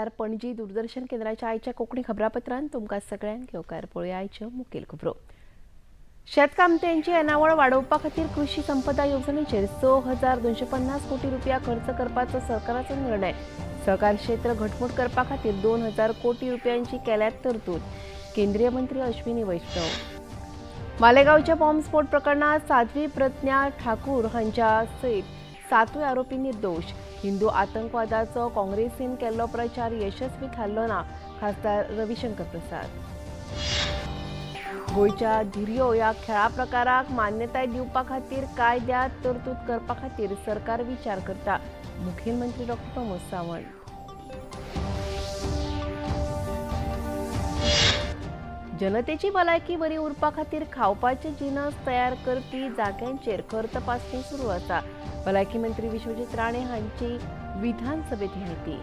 नमस्कार. पणजी दूरदर्शन केंद्राच्या आयच्या कोंकणी खबरापत्रांत तुमकां सगळ्यांक येवकार. पळोवया आयच्यो मुखेल खबरो. शेतकामत्यांची येणावळ वाडोवपा खातीर कृषी संपदा येवजणेचेर 6,250 कोटी रुपया खर्च करपाचो सरकाराचो निर्णय. सहकार क्षेत्र घटमूट करपा खातीर 2,000 कोटी रुपयांची केल्यात तरतूद. केंद्रीय मंत्री अश्विनी वैष्णव. मालेगांवच्या बॉम्बस्फोट प्रकरणात साध्वी प्रज्ञा ठाकूर हांच्या सयत 7 आरोपी निर्दोष. हिंदू आतंकवादाचो काँग्रेसीन केल्लो प्रचार यशस्वी थारलो ना, खासदार रविशंकर प्रसाद. गोंयच्या धिरयो ह्या खेळा प्रकाराक मान्यताय दिवपा खातीर कायद्यांत तरतूद करपा खातीर सरकार विचार करता. मुखेलमंत्री डॉ. प्रमोद सावंत. जनतेची भलायकी बरी उरपा खातीर खावपाचे जिनस तयार करपी जाग्यांचेर खर तपासणी सुरू आसा. भलायकी मंत्री विश्वजीत राणे हांची विधानसभेत माहिती.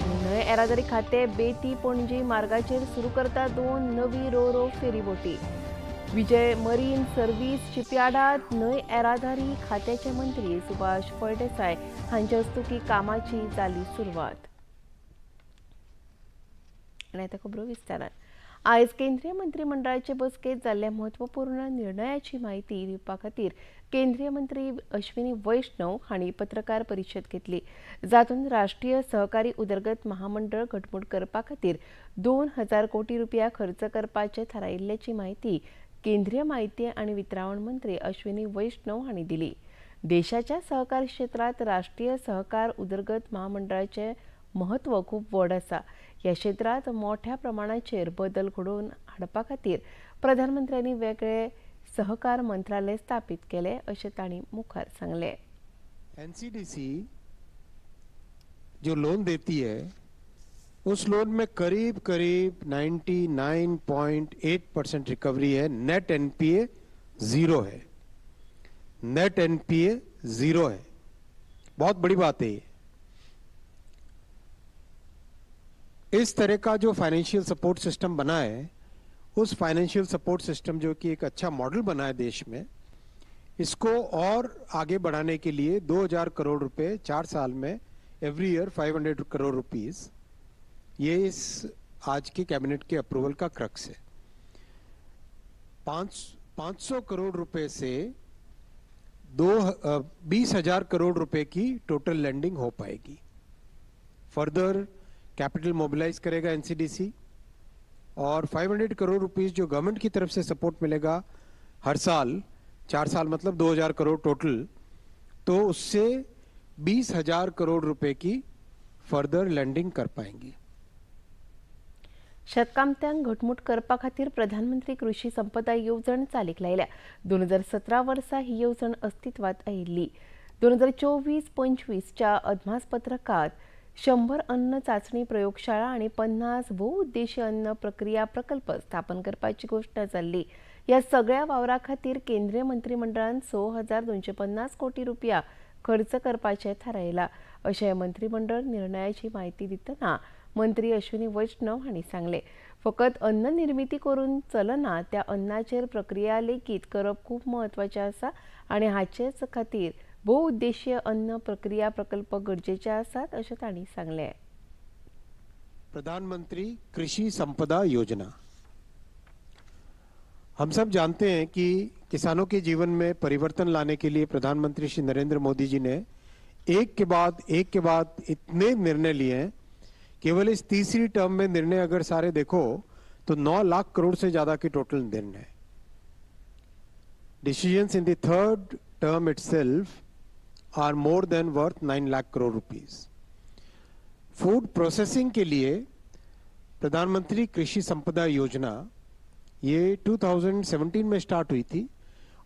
न्हंय येरादारी खाते बेती पणजी मार्गाचेर सुरू करता 2 नवी रो फेरीबोटी. विजय मरीन सर्व्हिस शिपयार्डात न्हंय येरादारी खात्याचे मंत्री सुभाष फळदेसाय हांचे हस्तुकी कामाची जाली सुरवात. आनी आतां खबरो विस्तारान. आयज केंद्रीय मंत्रिमंडळाचे बसकेत जाल्ल्या म्हत्वपूर्ण निर्णयाची म्हायती दिवपा खातीर केंद्रीय मंत्री अश्विनी वैष्णव हांणी पत्रकार परिशद घेतली. जातूंत राष्ट्रीय सहकारी उदरगत महामंडळ घटमूट करपा खातीर 2,000 कोटी रुपया खर्च करपाचे थारायिल्ल्याची म्हायती केंद्रीय म्हायती आनी वितरावण मंत्री अश्विनी वैष्णव हांणी दिली. देशाच्या सहकार क्षेत्रांत राष्ट्रीय सहकार उदरगत महामंडळाचे महत्व खूब व्हड आसा. ह्या क्षेत्रांत मोठ्या प्रमाणाचेर बदल घडोवन हाडपा खातीर प्रधानमंत्र्यांनी वेगळे सहकार मंत्रालय स्थापीत केले, अशें तांणी मुखार सांगले. एनसीडीसी जो लोन देती है उस लोन में करीब 99.8% रिकवरी है. नेट एनपीए 0 है. नेट एनपीए 0 है. बहुत बड़ी बात है. इस तरह का जो फाइनेंशियल सपोर्ट सिस्टम बना है, उस फाइनेंशियल सपोर्ट सिस्टम जो कि एक अच्छा मॉडल बना है देश में, इसको और आगे बढ़ाने के लिए 2,000 करोड़ रुपए 4 साल में एवरी ईयर 500 करोड़ रुपीस, ये इस आज के कैबिनेट के अप्रूवल का क्रक्स है. 500 करोड़ रुपए से 20,000 करोड़ रुपए की टोटल लैंडिंग हो पाएगी. फर्दर कैपिटल मोबिलाइज करेगा एनसीडीसी और 500 करोड़ रुपीस जो गवर्नमेंट की तरफ से सपोर्ट मिलेगा हर साल, 4 साल मतलब 2,000 करोड़ टोटल, तो उससे 20,000 करोड़ रुपए की फर्दर लैंडिंग कर पाएंगे. शेतकामत्यांक घटमूट करपा खातीर प्रधानमंत्री कृषी संपदा येवजण चालीक लायल्या. 2017 वर्सा ही येवजण अस्तित्वात आयिल्ली. 2024-25 च्या अदमासपत्रकात 100 अन्न चाचणी प्रयोगशाळा आणि 50 बहुउद्देशीय अन्न प्रक्रिया प्रकल्प स्थापन करपाची घोषणा जाल्ली. ह्या सगळ्या वावरा खातीर केंद्रीय मंत्रिमंडळान 6,250 कोटी रुपया खर्च करपाचे थारायला, अशें मंत्रिमंडळ निर्णयाची म्हायती दितना मंत्री अश्विनी वैष्णव हांणी सांगले. फकत अन्न निर्मिती करून चलना, त्या अन्नाचेर प्रक्रिया लेगीत करप खूब म्हत्वाचें आसा आनी हाचेच खातीर बहुउद्देशीय अन्न प्रक्रिया प्रकल्प गरजेचे आसात, अशें तांणी सांगले. प्रधानमंत्री कृषि संपदा योजना. हम सब जानते हैं कि किसानों के जीवन में परिवर्तन लाने के लिए प्रधानमंत्री श्री नरेंद्र मोदी जी ने एक के बाद इतने निर्णय लिए हैं. केवल इस तीसरी टर्म में निर्णय अगर सारे देखो तो 9 लाख करोड़ से ज्यादा के टोटल निर्णय. Decisions in the third term itself are more than worth 9 lakh crore rupees. Food processing के लिए प्रधानमंत्री कृषि संपदा योजना ये 2017 में स्टार्ट हुई थी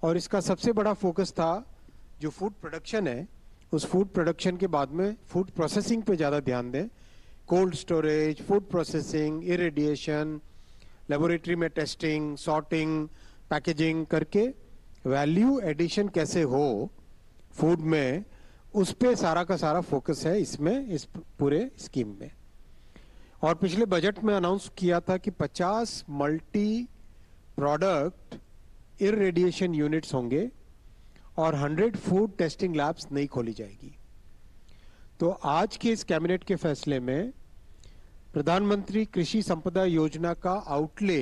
और इसका सबसे बड़ा फोकस था जो फूड प्रोडक्शन है, उस फूड प्रोडक्शन के बाद में फूड प्रोसेसिंग पे ज़्यादा ध्यान दें. Cold storage, food processing, irradiation, laboratory में टेस्टिंग, सॉर्टिंग, पैकेजिंग करके वैल्यू एडिशन कैसे हो फूड में, उस पे सारा का सारा फोकस है इसमें, इस पूरे स्कीम में. और पिछले बजट में अनाउंस किया था कि 50 मल्टी प्रोडक्ट इरेडिएशन यूनिट्स होंगे और 100 फूड टेस्टिंग लैब्स नई खोली जाएगी. तो आज के इस कैबिनेट के फैसले में प्रधानमंत्री कृषि संपदा योजना का आउटले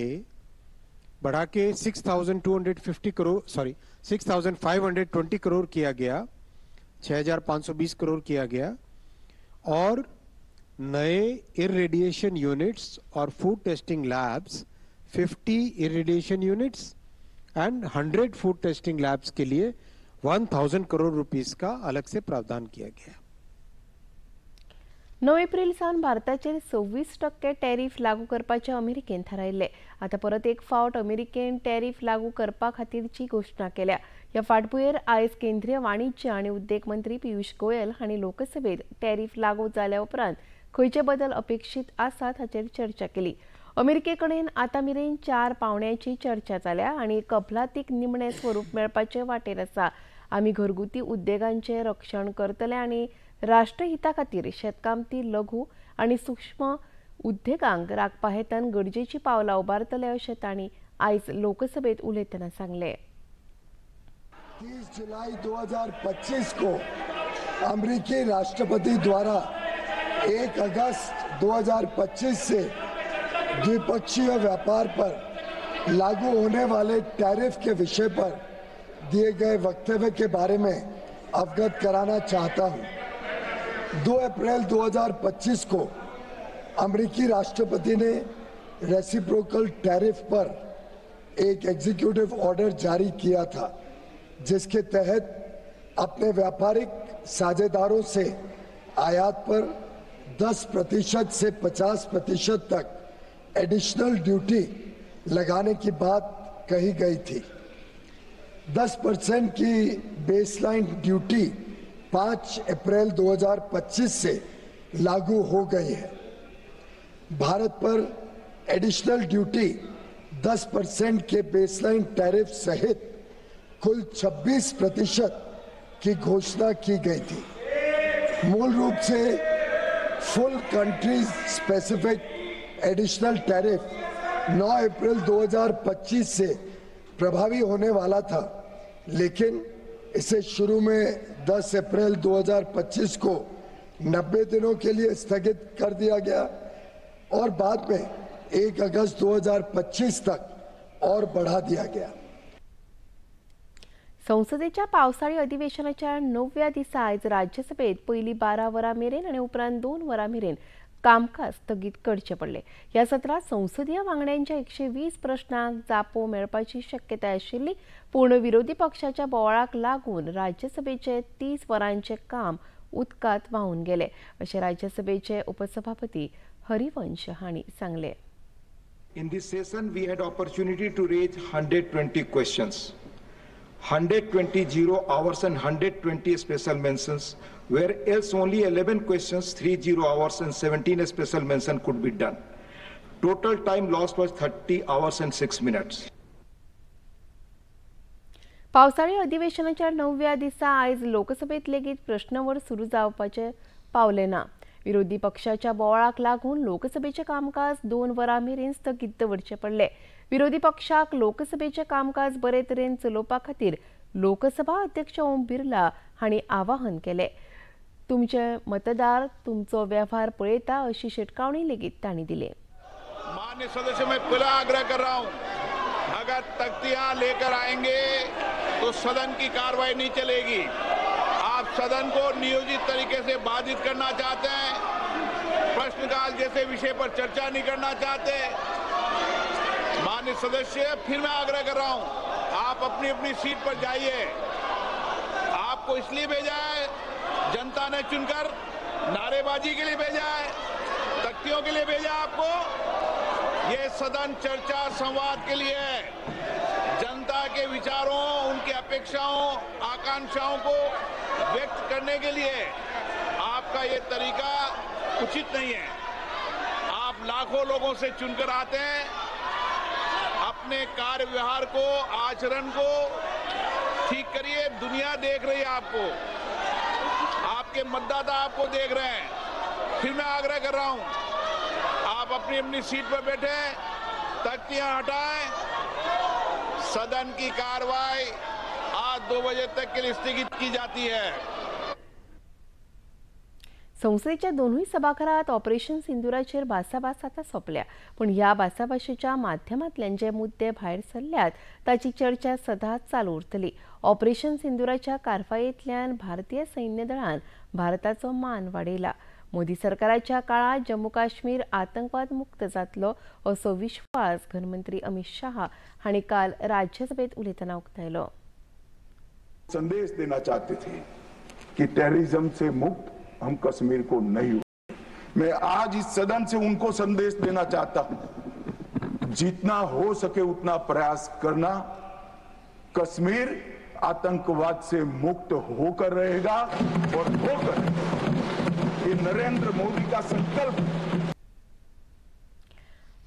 बढ़ा के 6,520 करोड़ किया गया, 6,520 करोड़ किया गया, और नए इरेडिएशन यूनिट्स और food testing labs 50 irradiation units and 100 food testing labs के लिए 1,000 करोड़ रुपीस का अलग से प्रावधान किया गया। 9 एप्रिल सावन भारताचेर 26% टॅरिफ लागू करपाचे अमेरिकेन थारायले। आता परत एक फावट अमेरिकेन टॅरिफ लागू करपा खातीरची घोषणा केल्या। या फाटभुंयेर आयज केंद्रीय वाणिज्य आनी उद्देग मंत्री पियुष गोयल हांणी लोकसभेत टॅरिफ लागू जाल्या उपरांत खंयचे बदल अपेक्षीत आसात हाचेर चर्चा केली। अमेरिकेकडेन आतां मेरेन 4 पावंड्याची चर्चा जाल्या आनी कबलातीक निमणें स्वरूप मेळपाचे वाटेर आसा। आमी घरगुती उद्देगांचे रक्षण करतले आनी राष्ट्रहिता खातीर शेतकामती लघु आनी सूक्ष्म उद्देगांक राखपा हेतान गरजेची पावलां उबारतले अशें तांणी आयज लोकसभेत उलयतना सांगलें। 30 जुलाई 2025 को अमेरिकी राष्ट्रपति द्वारा 1 अगस्त 2025 से द्विपक्षीय व्यापार पर लागू होने वाले टैरिफ के विषय पर दिए गए वक्तव्य के बारे में अवगत कराना चाहता हूं। 2 अप्रैल 2025 को अमेरिकी राष्ट्रपति ने रेसिप्रोकल टैरिफ पर एक एग्जीक्यूटिव ऑर्डर जारी किया था, जिसके तहत अपने व्यापारिक साझेदारों से आयात पर 10% से 50% तक एडिशनल ड्यूटी लगाने की बात कही गई थी। 10% की बेसलाइन ड्यूटी 5 अप्रैल 2025 से लागू हो गई है। भारत पर एडिशनल ड्यूटी 10% के बेसलाइन टैरिफ सहित कुल 26% की घोषणा की गई थी। मूल रूप से full country specific additional tariff 9 अप्रैल 2025 से प्रभावी होने वाला था, लेकिन इसे शुरू में 10 अप्रैल 2025 को 90 दिनों के लिए स्थगित कर दिया गया और बाद में 1 अगस्त 2025 तक और बढ़ा दिया गया। संसदेच्या पावसाळी अधिवेशनाच्या 9व्या दिसा आयज राज्यसभेत पयली 12 वरां मेरेन आनी उपरांत 2 वरां मेरेन कामकाज स्थगीत करचे पडले। ह्या सत्रांत संसदीय वांगड्यांच्या 120 प्रश्नांक जापो मेळपाची शक्यताय आशिल्ली, पूण विरोधी पक्षाच्या बोवाळाक लागून राज्यसभेचे 30 वरांचे काम उदकांत व्हांवून गेले, अशें राज्यसभेचे उपसभापती हरिवंश हांणी सांगले। In this session, we had opportunity to raise 120 questions, 120 zero hours and 120 special mentions, where else only 11 questions, 3 0 hours and 17 special mention could be done. Total time lost was 30 hours and 6 minutes. पावसाळी अधिवेशनाच्या 9व्या दिसा आयज लोकसभेत लेगीत प्रश्नवळ सुरू जावपाचे पावले ना। विरोधी पक्षाच्या बोवाळाक लागून लोकसभेचे कामकाज 2 वरां मेरेन स्थगीत दवरचे पडले। विरोधी पक्षाक लोकसभेचे कामकाज बरे तरेन चलोवपा खातीर लोकसभा अध्यक्ष ओम बिर्ला हांणी आवाहन केले। तुमचे मतदार तुमचो व्यवहार पळयता अशी शिटकावणी लेगीत तांणी दिली। माननीय सदस्य, मैं खुला आग्रह कर रहा हूं, अगर तख्तियां लेकर आएंगे तो सदन की कार्रवाई नहीं चलेगी। आप सदन को नियोजित तरीके से बाधित करना चाहते हैं, प्रश्नकाल जैसे विषय पर चर्चा नहीं करना चाहते। माननीय सदस्य, फिर मैं आग्रह कर रहा हूं, आप अपनी अपनी सीट पर जाइए। आपको इसलिए भेजा है, जनता ने चुनकर, नारेबाजी के लिए भेजा है, तख्तियों के लिए भेजा आपको। ये सदन चर्चा संवाद के लिए है, जनता के विचारों, उनकी अपेक्षाओं, आकांक्षाओं को व्यक्त करने के लिए। आपका ये तरीका उचित नहीं है। आप लाखों लोगों से चुनकर आते हैं, अपने कार्य व्यवहार को, आचरण को ठीक करिए। दुनिया देख रही है आपको, आपके मतदाता आपको देख रहे हैं। फिर मैं आग्रह कर रहा हूं, आप अपनी अपनी सीट पर बैठे, तख्तियां हटाएं। सदन की कार्रवाई आज 2 बजे तक के लिए स्थगित की जाती है। संसदेच्या दोन्ही सभागृहात ऑपरेशन सिंदुराचेर भासाभास आता सोंपल्या, पण ह्या भासाभाशेच्या माध्यमांतल्यान जे मुद्दे भायर सरल्यात ताची चर्चा सदांच चालू उरतली. ऑपरेशन सिंदुराच्या कारवायेंतल्यान भारतीय सैन्य दळान भारताचो मान वाडयला. मोदी सरकाराच्या काळात जम्मू काश्मीर आतंकवाद मुक्त जातलो असो विश्वास गृहमंत्री अमित शाह हांणी काल राज्यसभेत उलयतना उक्तायलो. संदेश देना चाहते थे कि टेररिज्म से मुक्त हम कश्मीर को नहीं हुए। मैं आज इस सदन से उनको संदेश देना चाहता हूं, जितना हो सके उतना प्रयास करना। कश्मीर आतंकवाद से मुक्त होकर रहेगा और होकर ये नरेंद्र मोदी का संकल्प।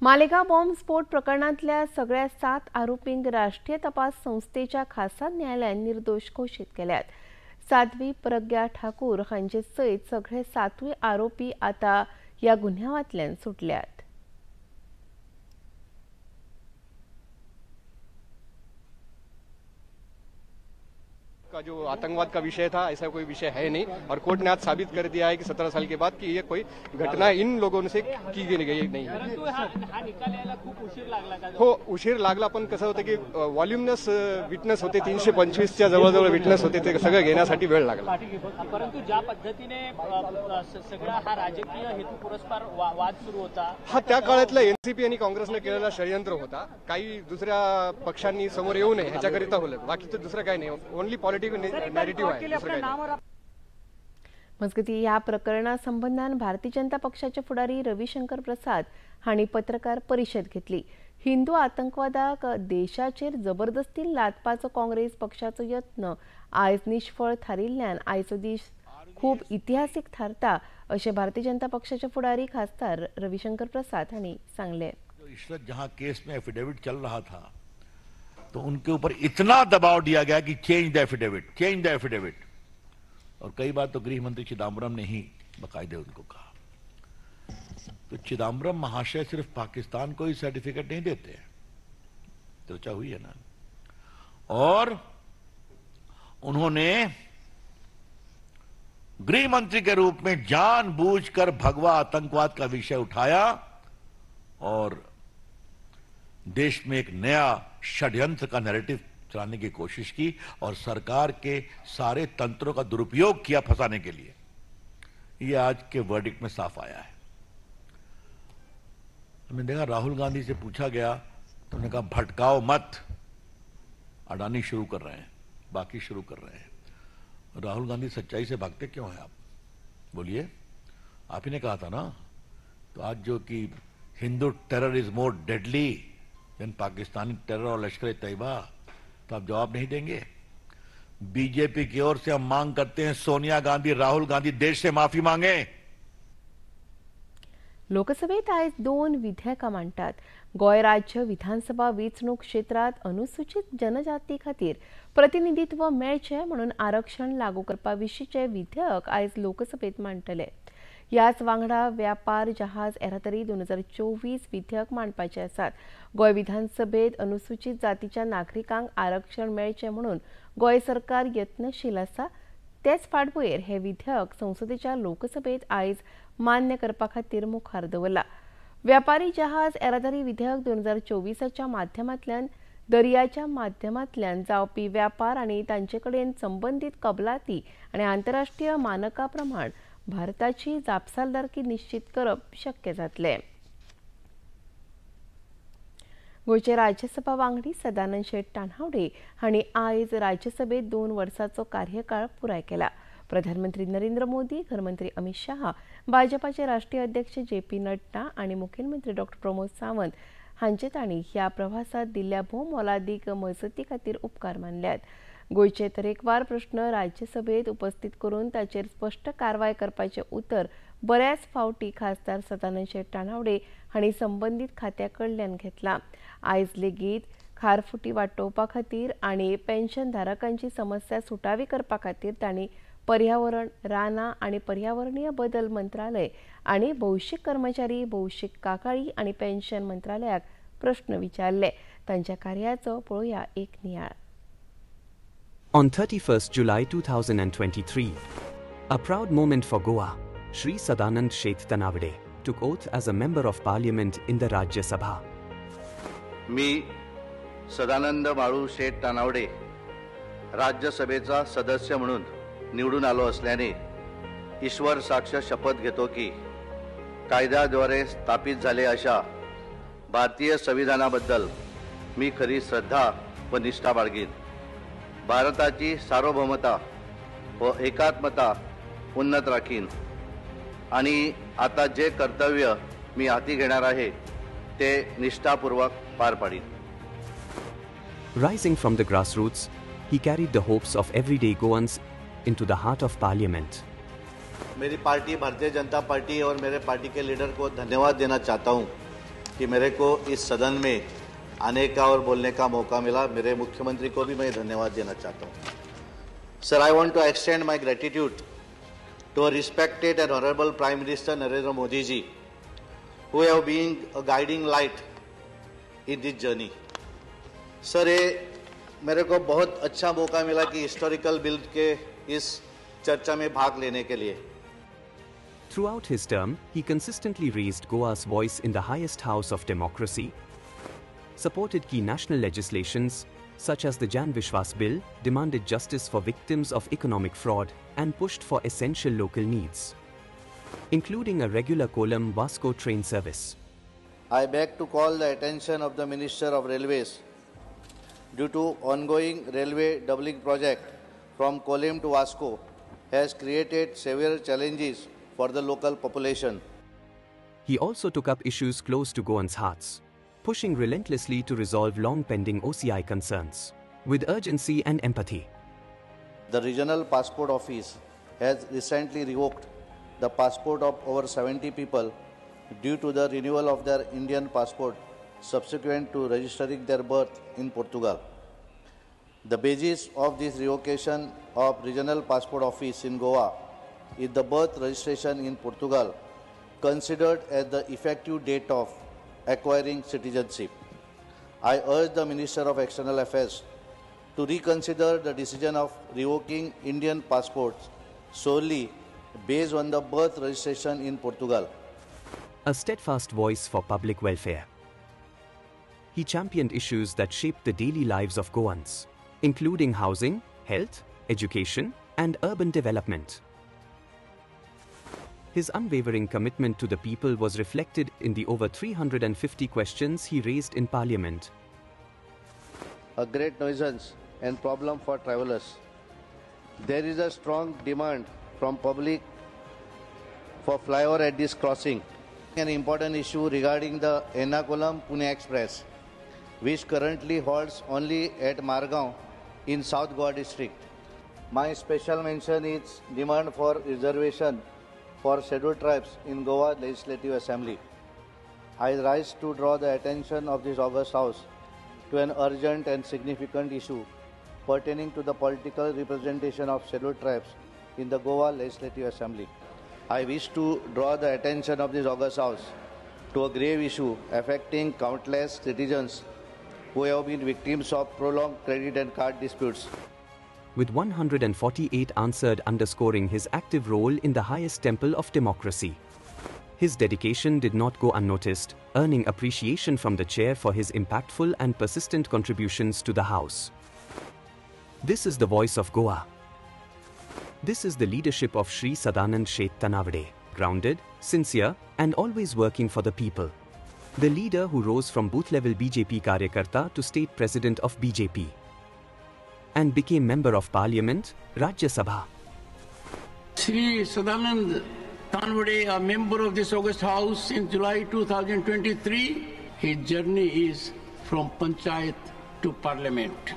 मालेगाव बॉम्ब स्फोट प्रकरणातल्या सगळ्या 7 आरोपींक राष्ट्रीय तपास संस्थेच्या खासा न्यायालयान निर्दोष घोषित केल्यात. साध्वी प्रज्ञा ठाकूर हांचे सयत सगळे 7 आरोपी आता ह्या गुन्ह्यांतल्यान सुटल्यात. का जो आतंकवाद का विषय था, ऐसा कोई विषय है नहीं और कोर्ट ने आज साबित कर दिया है कि 17 साल के बाद कि ये कोई घटना इन लोगों से की गई नहीं है. हो, उशीर लागला, पण कसं होतं की व्हॉल्युमिनस विटनेस होते, 325च्या जवळजवळ विटनेस होते, ते सगळं घेण्यासाठी वेळ लागला. परंतु ज्या पद्धतीने सगळा हा राजकीय हेतू पुरस्कार वाद सुरू होता, हा त्या काळातला एनसीपी आणि काँग्रेसने केलेला षडयंत्र होता. काही दुसऱ्या पक्षांनी समोर येऊ नये ह्याच्याकरिता होलं, बाकीचं दुसरं काही नाही. ओनली पॉलिटिकल नॅरेटिव्ह आहे. मजगती ह्या प्रकरणा संबंधान भारतीय जनता पक्षाचे फुडारी रविशंकर प्रसाद हांणी पत्रकार परिषद घेतली. हिंदू आतंकवादाक देशाचेर जबरदस्तीन लादपाचो काँग्रेस पक्षाचो यत्न आयज निष्फळ थारिल्ल्यान आयचो दीस खूब इतिहासीक थारता अशें भारतीय जनता पक्षाचे फुडारी खासदार रविशंकर प्रसाद हांणी सांगले. इशरत जहां केस में एफिडेविट चल रहा था तो उनके ऊपर इतना दबाव दिया गया कि चेंज द एफिडेविट, और कई बार तो गृह मंत्री चिदम्बरम ने ही बाकायदे उनको कहा. तो चिदम्बरम महाशय सिर्फ पाकिस्तान को ही सर्टिफिकेट नहीं देते, चर्चा हुई है ना, और उन्होंने गृह मंत्री के रूप में जानबूझकर भगवा आतंकवाद का विषय उठाया और देश में एक नया षड्यंत्र का नैरेटिव चलाने की कोशिश की और सरकार के सारे तंत्रों का दुरुपयोग किया फंसाने के लिए. यह आज के वर्डिक्ट में साफ आया है. हमने देखा राहुल गांधी से पूछा गया तो उन्होंने कहा भटकाओ मत, अडानी शुरू कर रहे हैं, बाकी शुरू कर रहे हैं. राहुल गांधी सच्चाई से भागते क्यों हैं आप? बोलिए, आप ही ने कहा था ना. तो आज जो कि Hindu terror is more deadly than Pakistani terror और लश्कर तैयबा, तो आप जवाब नहीं देंगे. बीजेपी की ओर से हम मांग करते हैं सोनिया गांधी, राहुल गांधी देश से माफी मांगे. लोकसभेत आयज 2 विधेयकां मांडटात. गोंय राज्य विधानसभा वेंचणूक क्षेत्रात अनुसूचित जनजाती खातीर प्रतिनिधित्व मेळचे म्हणून आरक्षण लागू करपा विशींचे विधेयक आयज लोकसभेत मांडटले. ह्याच वांगडा व्यापार जहाज येरादारी 2024 विधेयक मांडपाचे आसात. गोंय विधानसभेत अनुसूचित जातीच्या नागरिकांक आरक्षण मेळचे म्हणून गोंय सरकार यत्नशील आसा. तेच फाटभुंयेर हे विधेयक संसदेच्या लोकसभेत आयज मान्य करपा खातीर मुखार दवरला. व्यापारी जहाज येरादारी विधेयक 2024च्या माध्यमांतल्यान दर्याच्या माध्यमांतल्यान जावपी व्यापार आनी तांचे कडेन संबंदीत कबलाती आनी आंतरराष्ट्रीय मानकां प्रमाण भारताची जापसालदारकी निश्चित करप शक्य जातले. गोंयचे राज्यसभा वांगडी सदानंद शेट तान्हावडे हांणी आयज राज्यसभेत 2 वर्सांचो कार्यकाळ पुराय केला. प्रधानमंत्री नरेंद्र मोदी, गृहमंत्री अमित शाह, भाजपाचे राष्ट्रीय अध्यक्ष JP नड्डा आनी मुखेलमंत्री डॉ. प्रमोद सावंत हांचे तांणी ह्या प्रवासात दिल्ल्या भोवमोलादीक मजती खातीर उपकार मानल्यात. गोंयचे तरेकवार प्रश्न राज्यसभेत उपस्थित करून ताचेर स्पश्ट कारवाय करपाचे उतर बऱ्याच फावटी खासदार सदानंद शेट तान्हावडे हांणी संबंदीत खात्या कडल्यान घेतला. आयज लेगीत खारफुटी वांटोवपा खातीर आनी पेन्शनधारकांची समस्या सुटावी करपा खातीर तांणी पर्यावरण, रानां आनी पर्यावरणीय बदल मंत्रालय आनी भौशीक कर्मचारी, भौशीक कागाळी आनी पेन्शन मंत्रालयाक प्रश्न विचारले. तांच्या कार्याचो पळोवया एक नियाळ. On 31st July 2023, a proud moment for Goa, Shri Sadanand Sheth Tanavade took oath as a member of parliament in the Rajya Sabha. मी सदानंद बाळू शेठ तानावडे राज्यसभेचा सदस्य म्हणून निवडून आलो असल्याने ईश्वर साक्ष शपथ घेतो की कायद्याद्वारे स्थापित झाले अशा भारतीय संविधानाबद्दल मी खरी श्रद्धा व निष्ठा बाळगीन. भारताची सार्वभौमता व एकात्मता उन्नत राखीन आणि आता जे कर्तव्य मी हाती घेणार आहे ते निष्ठापूर्वक पार पाडीन. Rising from the grassroots, he carried the hopes of everyday Goans into the heart of parliament. मेरी पार्टी भारतीय जनता पार्टी और मेरे पार्टी के लीडर को धन्यवाद देना चाहता हूं कि मेरे को इस सदन में आने का और बोलने का मौका मिला. मेरे मुख्यमंत्री को भी मैं धन्यवाद देना चाहता हूं. Sir, I want to extend my gratitude to our respected and honorable Prime Minister Narendra Modi ji, who have been a guiding light in this journey. Sir, मेरे को बहुत अच्छा मौका मिला कि हिस्टोरिकल बिल के इस चर्चा में भाग लेने के लिए. Throughout his term, he consistently raised Goa's voice in the highest house of democracy, supported key national legislations such as the Jan Vishwas Bill, demanded justice for victims of economic fraud, and pushed for essential local needs, including a regular Kollam-Vasco train service. I beg to call the attention of the Minister of Railways. Due to ongoing railway doubling project from Kollam to Vasco has created severe challenges for the local population. He also took up issues close to Goans' hearts, pushing relentlessly to resolve long-pending OCI concerns with urgency and empathy. The Regional Passport Office has recently revoked the passport of over 70 people due to the renewal of their Indian passport subsequent to registering their birth in Portugal. The basis of this revocation of Regional Passport Office in Goa is the birth registration in Portugal, considered as the effective date of acquiring citizenship. I urge the Minister of External Affairs to reconsider the decision of revoking Indian passports solely based on the birth registration in Portugal. A steadfast voice for public welfare. He championed issues that shaped the daily lives of Goans, including housing, health, education, and urban development. His unwavering commitment to the people was reflected in the over 350 questions he raised in Parliament. A great nuisance and problem for travellers. There is a strong demand from public for flyover at this crossing. An important issue regarding the Ernakulam-Pune Express, which currently halts only at Margao in South Goa district. My special mention is demand for reservation for scheduled tribes in Goa Legislative Assembly. I rise to draw the attention of this august House to an urgent and significant issue pertaining to the political representation of scheduled tribes in the Goa Legislative Assembly. I wish to draw the attention of this august House to a grave issue affecting countless citizens who have been victims of prolonged credit and card disputes. With 148 answered, underscoring his active role in the highest temple of democracy. His dedication did not go unnoticed, earning appreciation from the chair for his impactful and persistent contributions to the House. This is the voice of Goa. This is the leadership of Shri Sadanand Sheth Tanavade, grounded, sincere, and always working for the people. The leader who rose from booth-level BJP Karyakarta to state president of BJP and became member of Parliament, Rajya Sabha. Shri Sadanand Tanavade, a member of this august House since July 2023, his journey is from Panchayat to Parliament.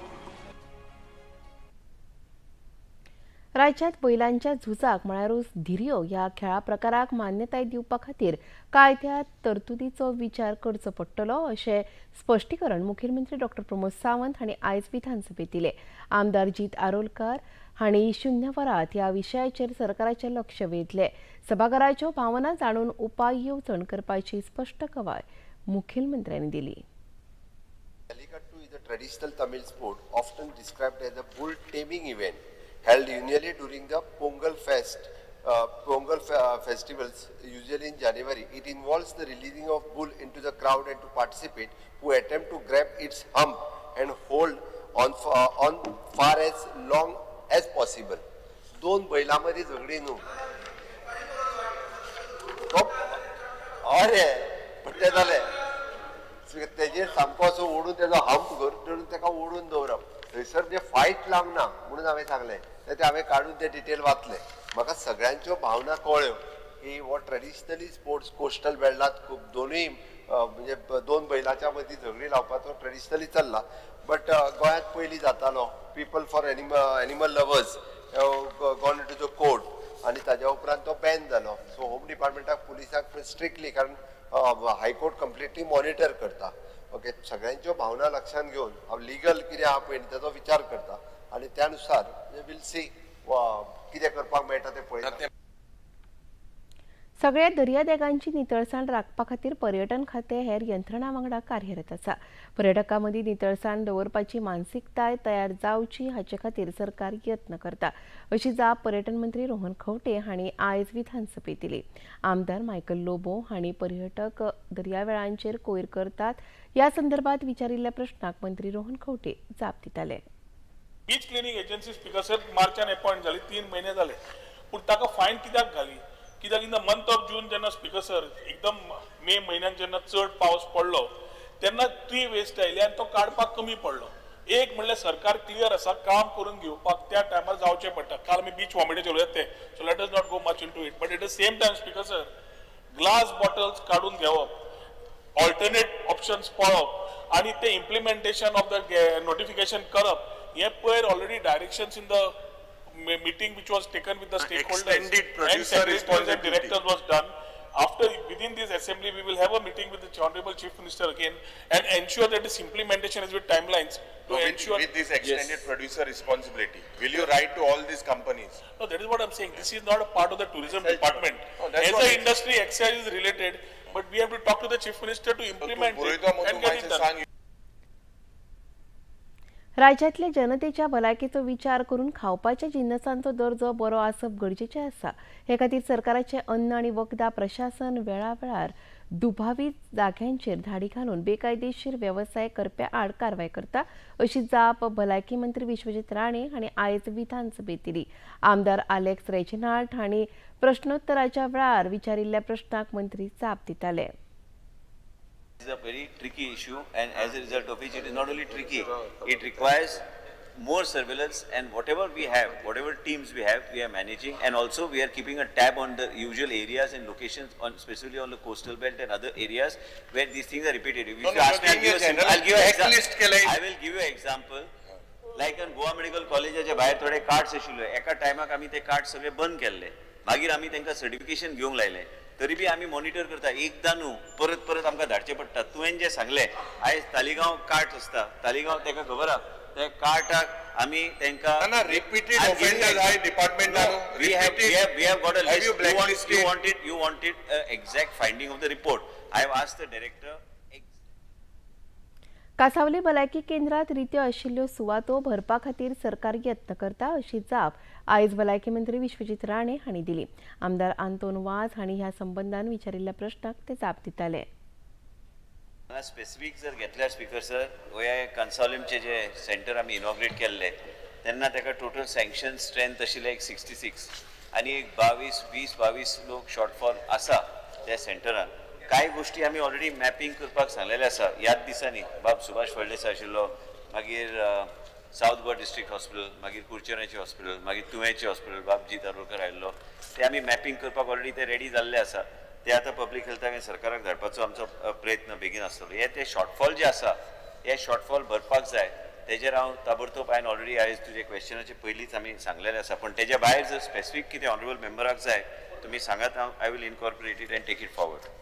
राज्यात बैलांच्या झुजाक म्हळ्यारूच धिरयो ह्या खेळा प्रकाराक मान्यताय दिवपा खातीर कायद्यात तरतुदीचो विचार करचो पडटलो अशें स्पश्टीकरण मुखेलमंत्री डॉ प्रमोद सावंत हांणी आयज विधानसभेत दिलें. आमदार जीत आरोलकार हांणी शुन्य वरात ह्या विशयाचेर सरकाराचें लक्ष वेधलें. सभाघराच्यो भावना जाणून उपाय येवजण करपाची स्पश्ट कवाय मुखेलमंत्र्यांनी दिली. Jallikattu is a traditional Tamil sport often described as a bull taming event held annually during the Pongal fest Pongal festivals, usually in January, it involves the releasing of bull into the crowd and to participate who attempt to grab its hump and hold on far as long as possible. दोन बैलांमध्ये झगडी न्हू तो अरे पण ते जालें तेजेर सामको असो ओडून तेजो हंप करून तेका ओडून दवरप थंयसर जे फायट लावना म्हणून हांवें सांगलें ते हांवें काडून ते डिटेल वाचले म्हाका सगळ्यांच्यो भावना कळ्ळ्यो की हो ट्रेडिशनली स्पोर्ट्स कोस्टल बेल्टांत दोनूय म्हणजे दोन बैलांच्या मदीं झगडी लावपाचो ट्रेडिशनली चल्ला बट गोंयांत पयलीं जातालो people for animal lovers gone into the court आनी ताज्या उपरांत तो बॅन जालो सो होम डिपार्टमेंटाक पुलिसाक स्ट्रिक्टली कारण हायकोर्ट कंप्लिटली मॉनिटर करता ओके सगळ्यांच्यो भावना लक्षांत घेवन हांव लिगल कितें आहा पळय ताचो विचार करता आनी त्या नुसार विल सी कितें करपाक मेळटा तें पळयता सगळ्या दर्यादेगांची नितळसाण राखपा खातीर पर्यटन खातें हेर यंत्रणा वांगडा कार्यरत आसा पर्यटकां मदीं नितळसाण दवरपाची मानसिकताय तयार जावची हाचे खातीर सरकार यत्न करता अशी जाप पर्यटन मंत्री रोहन खंवटे हांणी आयज विधानसभेत दिली आमदार मायकल लोबो हांणी पर्यटक दर्यावेळांचेर कोयर करतात ह्या संदर्भात विचारिल्ल्या प्रश्नाक मंत्री रोहन खंवटे जाप दिताले बीच क्लिनिंग एजन्सी स्पीकर मार्चान अपॉइंट जाली 3 महिने जाले पूण ताका फायन कित्याक घाली कित्याक in the month of June जेन्ना स्पीकर सर एकदम मे म्हयन्यात जेन्ना चड पावस पडलो तेन्ना ट्री वेस्ट आयली आनी तो काडपाक कमी पडलो एक म्हणल्यार सरकार क्लियर आसा काम करून घेवपाक त्या टायमार जावचें पडटा काल आमी बीच वॉमिटेज उलयत ते so let us not go much into it but at the same time speaker sir glass bottles काडून घेवप ऑल्टरनेट ऑप्शन्स पळोवप आनी ते इम्प्लिमेंटेशन ऑफ द नोटिफिकेशन करप हे पयर already directions in the meeting which was taken with the stakeholders and secretaries and directors was done. After within this assembly, we will have a meeting with the Honorable Chief Minister again and ensure that this implementation is with timelines to ensure with this extended producer responsibility. Will you write to all these companies? No, that is what I'm saying. This is not a part of the tourism department. As the industry excise is related, but we have to talk to the Chief Minister to implement it and get it done. राज्यातल्या जनतेच्या भलायकेचो विचार करून खावपाच्या जिन्नसांचो दर्जो बरो आसप गरजेचें आसा हे खातीर सरकाराचे अन्न आनी वखदा प्रशासन वेळावेळार दुबावी जाग्यांचेर धाडी घालून बेकायदेशीर वेवसाय करप्या आड कारवाय करता अशी जाप भलायकी मंत्री विश्वजीत राणे हांणी आयज विधानसभेत दिली आमदार आलेक्स रेजिनाल्ड हांणी प्रश्नोत्तराच्या वेळार विचारिल्ल्या प्रश्नाक मंत्री जाप दिताले It is a very tricky issue and as a result of which it is not only tricky, it requires more surveillance and whatever we have, whatever teams we have, we are managing and also we are keeping a tab on the usual areas and locations, specifically on the coastal belt and other areas where these things are repeated. If you ask me, I'll give you I will give you an example. Like in Goa Medical College, बाहेर थोडे cards आशिल्ले एका टायमाक आमी ते card सगळे बंद केल्ले मागीर आमी तांकां सर्टिफिकेशन घेवंक लायले तरी बी आमी मॉनिटर करता एकदां न्हू परत परत आमकां धाडचें पडटा तुवें जें सांगलें आयज तालिगांव कार्ट आसता तालिगांव ताका खबर आहा त्या कार्टाक आमी तांकां रिपीटेड ऑफेंडर्स आय डिपार्टमेंटान we have got a list you want it exact finding of the report I have asked the director Cansaulim भलायकी केंद्रात रित्यो आशिल्ल्यो सुवातो भरपा खातीर सरकार यत्न करता अशी जाप आयज भलायकी मंत्री विश्वजीत राणे हांणी दिली आमदार आंतोन वाझ हांणी ह्या संबंधान विचारिल्ल्या प्रश्नाक ते जाप दिताले स्पेसिफिक जर घेतल्यार स्पीकर सर गोंया कन्सॉलिमचे जे सेंटर आमी इनॉग्रेट केल्ले तेन्ना ताका टोटल सँक्शन स्ट्रेंथ आशिल्ले एक 66 आनी एक 22 लोक शॉर्टफॉल आसा त्या सेंटरान कांय गोष्टी आमी ऑलरेडी मॅपिंग करपाक सांगलेले आसा ह्याच दिसांनी बाब सुभाष फळदेसाय आशिल्लो मागीर साउथ गोवा डिस्ट्रिक्ट हॉस्पिटल मागीर कुर्चेनाचें हॉस्पिटल मागीर तुवेंचें हॉस्पिटल बाबजी दारोलकर आयिल्लो ते आमी मॅपिंग करपाक ऑलरेडी ते रेडी जाल्ले आसा ते आतां पब्लीक हेल्थाक आनी सरकाराक धाडपाचो आमचो प्रयत्न बेगीन आसतलो हे ते शॉर्टफॉल जे आसा हे शॉर्टफॉल भरपाक जाय तेजेर हांव ताबडतोब हांवें ऑलरेडी आयज तुजे क्वेश्चनाचे पयलींच आमी सांगलेलें आसा पण तेज्या भायर जर स्पेसिफीक कितें ऑनरेबल मेंबराक जाय तुमी सांगात हांव I will incorporate it and take it forward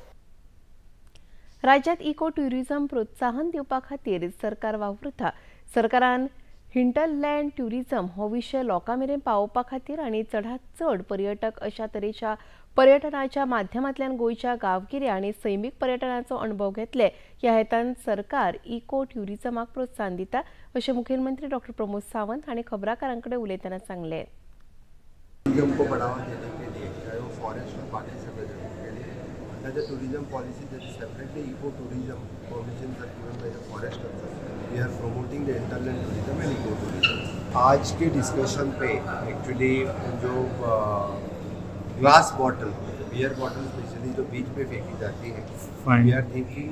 राज्यात इको ट्युरिझम प्रोत्साहन दिवपा खातीर सरकार वावुरता सरकारान हिंटरलँड ट्युरिझम हो विशय लोकां मेरेन पावोवपा खातीर आनी चडांत चड पर्यटक अशा तरेच्या पर्यटनाच्या माध्यमांतल्यान गोंयच्या गांवगिऱ्या आनी सैमीक पर्यटनाचो अणभव घेतले ह्या हेतान सरकार इको ट्युरिझमाक प्रोत्साहन दिता अशें मुखेलमंत्री डॉ प्रमोद सावंत हांणी खबराकारांकडेन उलयतना सांगलें। हमको बढ़ावा देने के लिए फॉरेस्ट और बाकी सगळ्या जगह के लिए under the tourism policy there is separately ecotourism permissions are given by the forest officer. We are promoting the interland tourism and ecotourism. आज के डिस्कशन पे एक्चुअली जो glass bottle beer bottle specially जो बीच पे फेंकी जाती है, we are thinking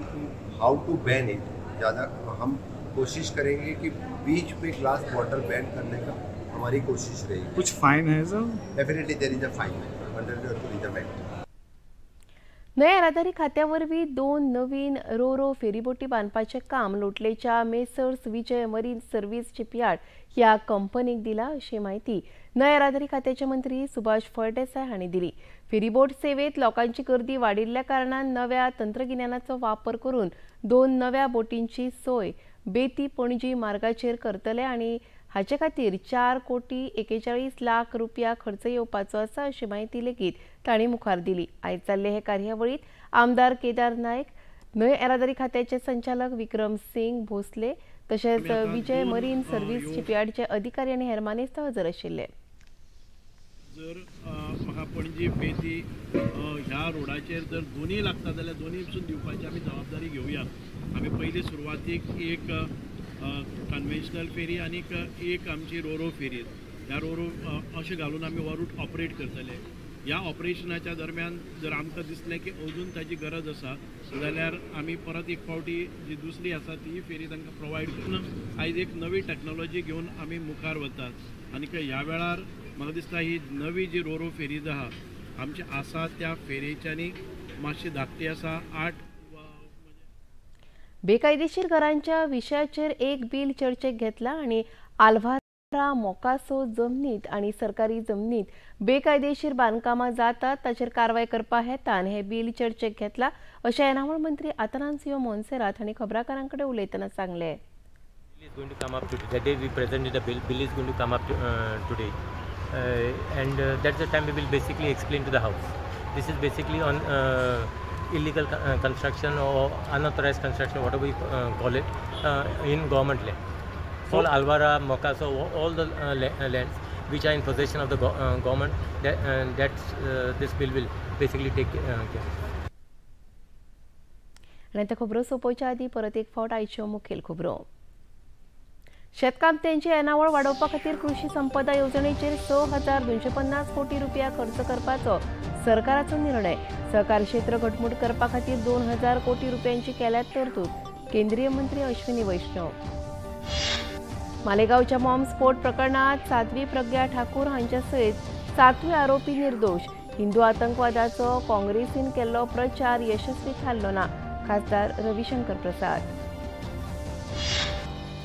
how to ban it. ज़्यादा हम कोशिश करेंगे कि बीच पे ग्लास बॉटल बैन करने का हमारी कोशिश रहेगी. कुछ फाइन है sir? Definitely there is a fine under the tourism act. नव्या येरादारी खात्यावरवीं 2 नवीन रो फेरीबोटी बांदपाचें काम लोटलेच्या messrs Vijay marine service shipyard ह्या कंपनीक दिला अशी माहिती नव्या येरादारी खात्याचे मंत्री सुभाष फळदेसाय हांणी दिली. फेरीबोट सेवेत लोकांची गर्दी वाडिल्ल्या कारणान नव्या तंत्रगिन्यानाचो वापर करून 2 नव्या बोटींची सोय बेती पणजी मार्गाचेर करतले आनी हाचे खातीर 4 कोटी 41 लाख रुपया खर्च येवपाचो आसा अशी माहिती लेगीत तांणी मुखार दिली. आयज जाल्ले हे कार्यावळीत आमदार केदार नायक, नव्या येरादारी खात्याचे संचालक विक्रम सिंग भोसले तशेंच विजय मरीन सर्व्हिस शिपयार्डचे अधिकारी आनी हेर मानेस्त हजर आशिल्ले. जर म्हाका पणजी बेती ह्या रोडाचेर जर दोनूय लागता जाल्यार दोनूय पसून दिवपाची आमी जबाबदारी घेवया. आमी पयली सुरवातीक एक कन्वेन्शनल फेरी आनी एक आमची रो फेरी, ह्या रो अशें घालून आमी हो रूट ऑपरेट करतले. ह्या ऑपरेशनाच्या दरम्यान जर आमकां दिसलें की अजून ताची गरज आसा जाल्यार आमी परत एक फावटी जी दुसरी आसा ती फेरी तांकां प्रोवायड करून आयज एक नवी टॅक्नोलॉजी घेवन आमी मुखार वतात. आनी ह्या वेळार म्हाका दिसता ही नवी जी रो फेरीज आहा आमची आसा त्या फेरीच्यांनी मातशी धाकटी आसा. 8 बेकायदेशीर घरांच्या विशयाचेर एक बिल चर्चेक घेतला आनी आल्वारा मोकासो जमनीत आनी सरकारी जमनीत बेकायदेशीर बांदकामां जातात ताचेर कारवाय करपा हेतान हे बिल चर्चेक घेतला अशें येणावळ मंत्री आतानासियो मोन्सेरात हांणी खबराकारांकडेन उलयतना सांगलें. Going to come up today. That day we presented a bill is going to come up today, and that's the time we will basically explain to the House. This is basically on illegal construction or unauthorized construction, whatever we call it, in government land. All Alvara, Mocaso, all the lands which are in possession of the government, this bill will basically take care. आणि आता खबरो सोंपोवच्या आदी परत एक फावट आयच्यो मुखेल खबरो. शेतकामत्यांची येणावळ वाडोवपा खातीर कृषी संपदा येवजणेचेर 6,250 कोटी रुपया खर्च करपाचो सरकाराचो निर्णय. सहकार क्षेत्र घटमूट करपा खातीर 2,000 कोटी रुपयांची केल्यात तरतूद. केंद्रीय मंत्री अश्विनी वैष्णव. मालेगांवच्या बॉम्ब स्फोट प्रकरणात साध्वी प्रज्ञा ठाकूर हांच्या सयत 7वे आरोपी निर्दोष. हिंदू आतंकवादाचो काँग्रेसीन केल्लो प्रचार यशस्वी थारलो ना. खासदार रविशंकर प्रसाद.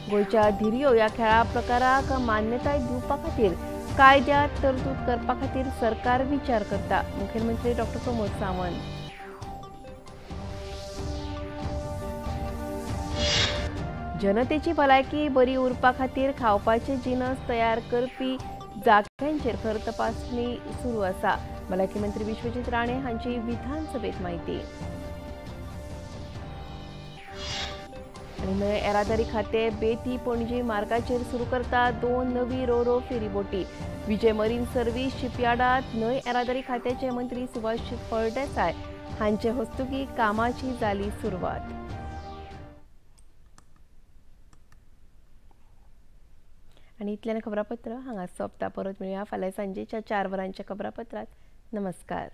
गोयच्या धिरयो ह्या खेळा प्रकाराक मान्यताय दिवपा खातीर कायद्यात तरतूद करपा खातीर सरकार विचार करता. मुखेलमंत्री डॉ. प्रमोद सावंत. जनतेची भलायकी बरी उरपा खातीर खावपाचे जिनस तयार करपी जाग्यांचेर खर तपासणी सुरू आसा. भलायकी मंत्री विश्वजीत राणे हांची विधानसभेत माहिती. आणि नवे येरादारी खाते बेती पणजी मार्गाचेर सुरू करता 2 नवी रो फेरीबोटी. विजय मरीन सर्व्हिस शिपयार्डात नवे येरादारी खात्याचे मंत्री सुभाष फळदेसाय हांचे हस्तुकी कामाची जाली सुरवात. आणि इतल्यान खबरापत्र हांगा सोंपता. परत मेळुया फाल्यां सांजेच्या 4 वरांच्या खबरापत्रात. नमस्कार.